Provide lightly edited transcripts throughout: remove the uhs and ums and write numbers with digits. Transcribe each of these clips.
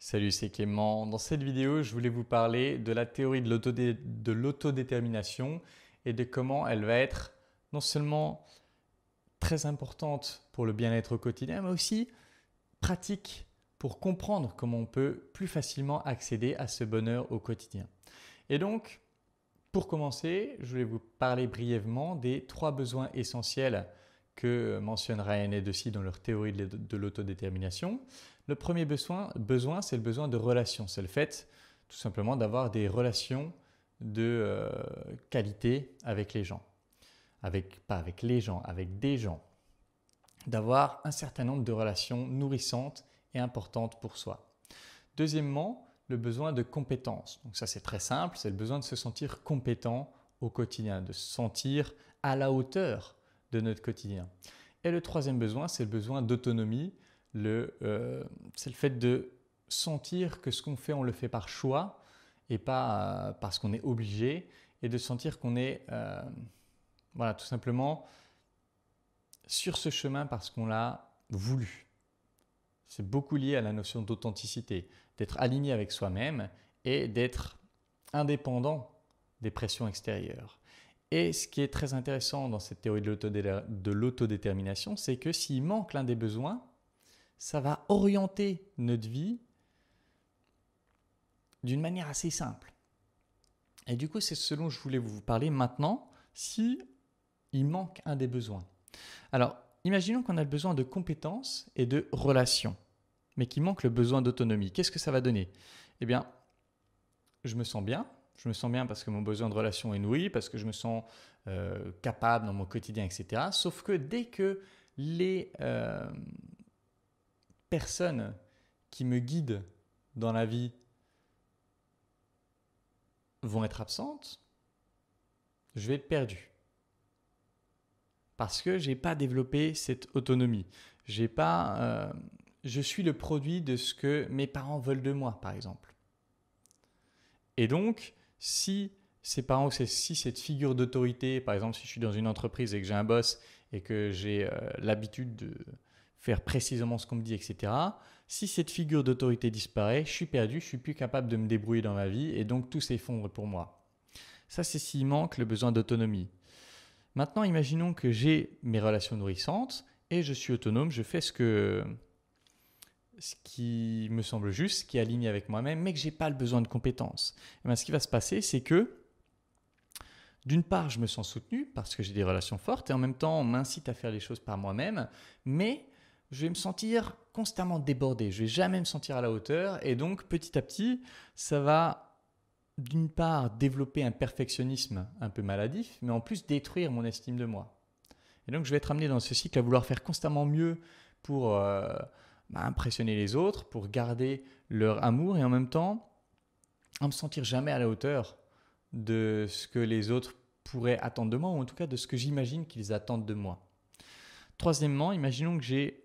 Salut, c'est Clément. Dans cette vidéo, je voulais vous parler de la théorie de l'autodétermination et de comment elle va être non seulement très importante pour le bien-être au quotidien, mais aussi pratique pour comprendre comment on peut plus facilement accéder à ce bonheur au quotidien. Et donc, pour commencer, je voulais vous parler brièvement des 3 besoins essentiels que mentionne Ryan et Deci dans leur théorie de l'autodétermination. Le premier besoin, c'est le besoin de relation. C'est le fait tout simplement d'avoir des relations de qualité avec les gens. Pas avec les gens, avec des gens. D'avoir un certain nombre de relations nourrissantes et importantes pour soi. Deuxièmement, le besoin de compétence. Donc ça, c'est très simple, c'est le besoin de se sentir compétent au quotidien, de se sentir à la hauteur de notre quotidien. Et le troisième besoin, c'est le besoin d'autonomie. C'est le fait de sentir que ce qu'on fait, on le fait par choix et pas parce qu'on est obligé, et de sentir qu'on est tout simplement sur ce chemin parce qu'on l'a voulu. C'est beaucoup lié à la notion d'authenticité, d'être aligné avec soi-même et d'être indépendant des pressions extérieures. Et ce qui est très intéressant dans cette théorie de l'autodétermination, c'est que s'il manque l'un des besoins, ça va orienter notre vie d'une manière assez simple. Et du coup, c'est ce dont je voulais vous parler maintenant, si il manque un des besoins. Alors, imaginons qu'on a le besoin de compétences et de relations, mais qu'il manque le besoin d'autonomie. Qu'est-ce que ça va donner ? Eh bien, je me sens bien. Je me sens bien parce que mon besoin de relation est nourri, parce que je me sens capable dans mon quotidien, etc. Sauf que dès que les personnes qui me guident dans la vie vont être absentes, je vais être perdu. Parce que je n'ai pas développé cette autonomie. Je suis le produit de ce que mes parents veulent de moi, par exemple. Et donc, si cette figure d'autorité, par exemple, si je suis dans une entreprise et que j'ai un boss et que j'ai l'habitude de faire précisément ce qu'on me dit, etc., si cette figure d'autorité disparaît, je suis perdu, je ne suis plus capable de me débrouiller dans ma vie et donc tout s'effondre pour moi. Ça, c'est s'il manque le besoin d'autonomie. Maintenant, imaginons que j'ai mes relations nourrissantes et je suis autonome, je fais ce qui me semble juste, ce qui est aligné avec moi-même, mais que je n'ai pas le besoin de compétences. Et bien, ce qui va se passer, c'est que d'une part, je me sens soutenu parce que j'ai des relations fortes et en même temps, on m'incite à faire les choses par moi-même, mais je vais me sentir constamment débordé, je ne vais jamais me sentir à la hauteur et donc petit à petit, ça va d'une part développer un perfectionnisme un peu maladif, mais en plus détruire mon estime de moi. Et donc je vais être amené dans ce cycle à vouloir faire constamment mieux pour impressionner les autres, pour garder leur amour et en même temps à me sentir jamais à la hauteur de ce que les autres pourraient attendre de moi, ou en tout cas de ce que j'imagine qu'ils attendent de moi. Troisièmement, imaginons que j'ai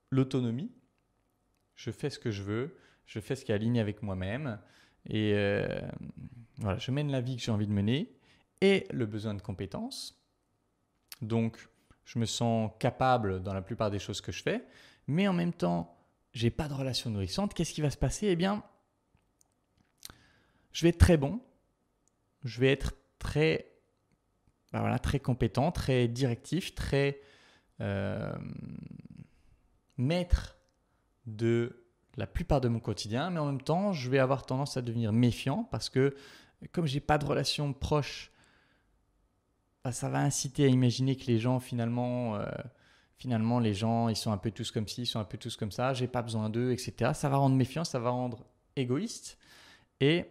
l'autonomie, je fais ce que je veux, je fais ce qui est aligné avec moi-même, et je mène la vie que j'ai envie de mener, et le besoin de compétences. Donc, je me sens capable dans la plupart des choses que je fais, mais en même temps, je n'ai pas de relation nourrissante. Qu'est-ce qui va se passer ? Eh bien, je vais être très bon, je vais être très compétent, très directif, très maître de la plupart de mon quotidien, mais en même temps, je vais avoir tendance à devenir méfiant parce que comme je n'ai pas de relation proche, ça va inciter à imaginer que les gens finalement les gens, ils sont un peu tous comme ci, ils sont un peu tous comme ça, j'ai pas besoin d'eux, etc. Ça va rendre méfiant, ça va rendre égoïste et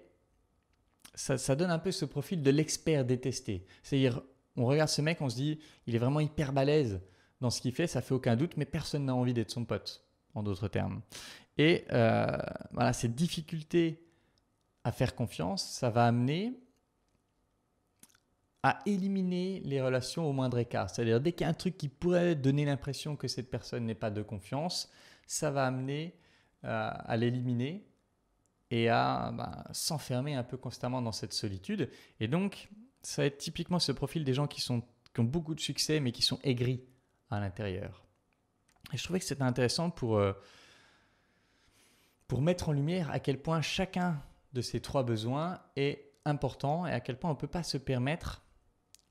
ça donne un peu ce profil de l'expert détesté. C'est-à-dire, on regarde ce mec, on se dit, il est vraiment hyper balèze dans ce qu'il fait, ça fait aucun doute, mais personne n'a envie d'être son pote, en d'autres termes. Et cette difficulté à faire confiance, ça va amener à éliminer les relations au moindre écart. C'est-à-dire, dès qu'il y a un truc qui pourrait donner l'impression que cette personne n'est pas de confiance, ça va amener à l'éliminer et à s'enfermer un peu constamment dans cette solitude. Et donc, ça va être typiquement ce profil des gens qui ont beaucoup de succès, mais qui sont aigris à l'intérieur. Et je trouvais que c'était intéressant pour pour mettre en lumière à quel point chacun de ces 3 besoins est important et à quel point on ne peut pas se permettre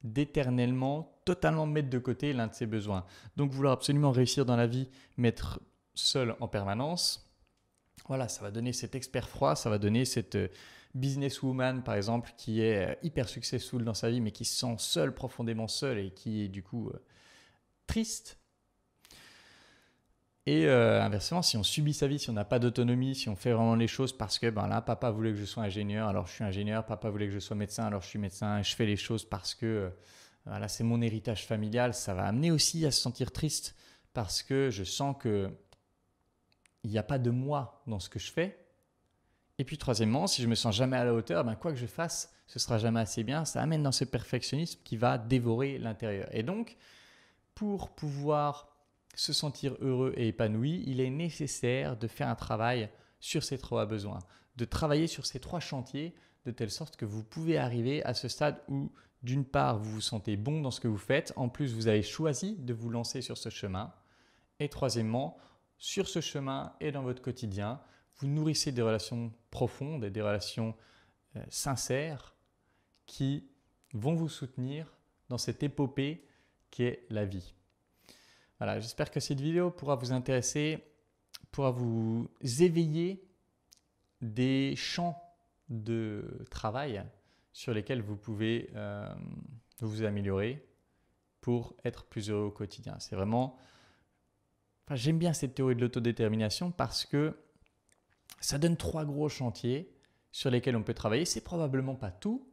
d'éternellement, totalement mettre de côté l'un de ses besoins. Donc vouloir absolument réussir dans la vie, mais être seul en permanence, voilà, ça va donner cet expert froid, ça va donner cette businesswoman par exemple qui est hyper successful dans sa vie mais qui se sent seule, profondément seule et qui est du coup triste. Et inversement, si on subit sa vie, si on n'a pas d'autonomie, si on fait vraiment les choses parce que là, papa voulait que je sois ingénieur, alors je suis ingénieur, papa voulait que je sois médecin, alors je suis médecin, et je fais les choses parce que voilà, c'est mon héritage familial, ça va amener aussi à se sentir triste parce que je sens qu'il n'y a pas de moi dans ce que je fais. Et puis troisièmement, si je me sens jamais à la hauteur, quoi que je fasse, ce sera jamais assez bien, ça amène dans ce perfectionnisme qui va dévorer l'intérieur. Et donc, pour pouvoir se sentir heureux et épanoui, il est nécessaire de faire un travail sur ces 3 besoins, de travailler sur ces 3 chantiers de telle sorte que vous pouvez arriver à ce stade où, d'une part, vous vous sentez bon dans ce que vous faites, en plus, vous avez choisi de vous lancer sur ce chemin, et troisièmement, sur ce chemin et dans votre quotidien, vous nourrissez des relations profondes et des relations sincères qui vont vous soutenir dans cette épopée qui est la vie. Voilà, j'espère que cette vidéo pourra vous intéresser, pourra vous éveiller des champs de travail sur lesquels vous pouvez vous améliorer pour être plus heureux au quotidien. C'est vraiment, j'aime bien cette théorie de l'autodétermination parce que ça donne 3 gros chantiers sur lesquels on peut travailler. C'est probablement pas tout.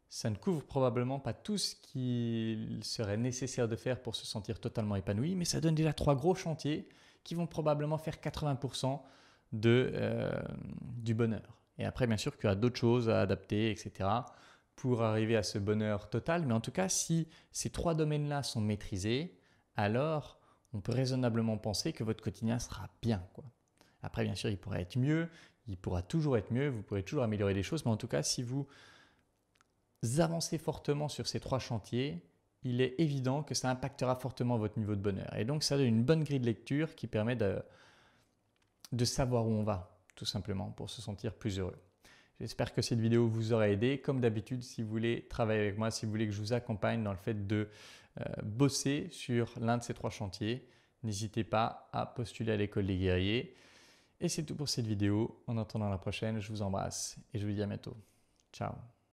Ça ne couvre probablement pas tout ce qu'il serait nécessaire de faire pour se sentir totalement épanoui, mais ça donne déjà 3 gros chantiers qui vont probablement faire 80% du bonheur. Et après, bien sûr qu'il y a d'autres choses à adapter, etc. pour arriver à ce bonheur total. Mais en tout cas, si ces 3 domaines-là sont maîtrisés, alors on peut raisonnablement penser que votre quotidien sera bien, quoi. Après, bien sûr, il pourrait être mieux, il pourra toujours être mieux, vous pourrez toujours améliorer les choses, mais en tout cas, si vous avancez fortement sur ces 3 chantiers, il est évident que ça impactera fortement votre niveau de bonheur. Et donc, ça donne une bonne grille de lecture qui permet de savoir où on va, tout simplement, pour se sentir plus heureux. J'espère que cette vidéo vous aura aidé. Comme d'habitude, si vous voulez travailler avec moi, si vous voulez que je vous accompagne dans le fait de bosser sur l'un de ces 3 chantiers, n'hésitez pas à postuler à l'école des guerriers. Et c'est tout pour cette vidéo. En attendant la prochaine, je vous embrasse et je vous dis à bientôt. Ciao.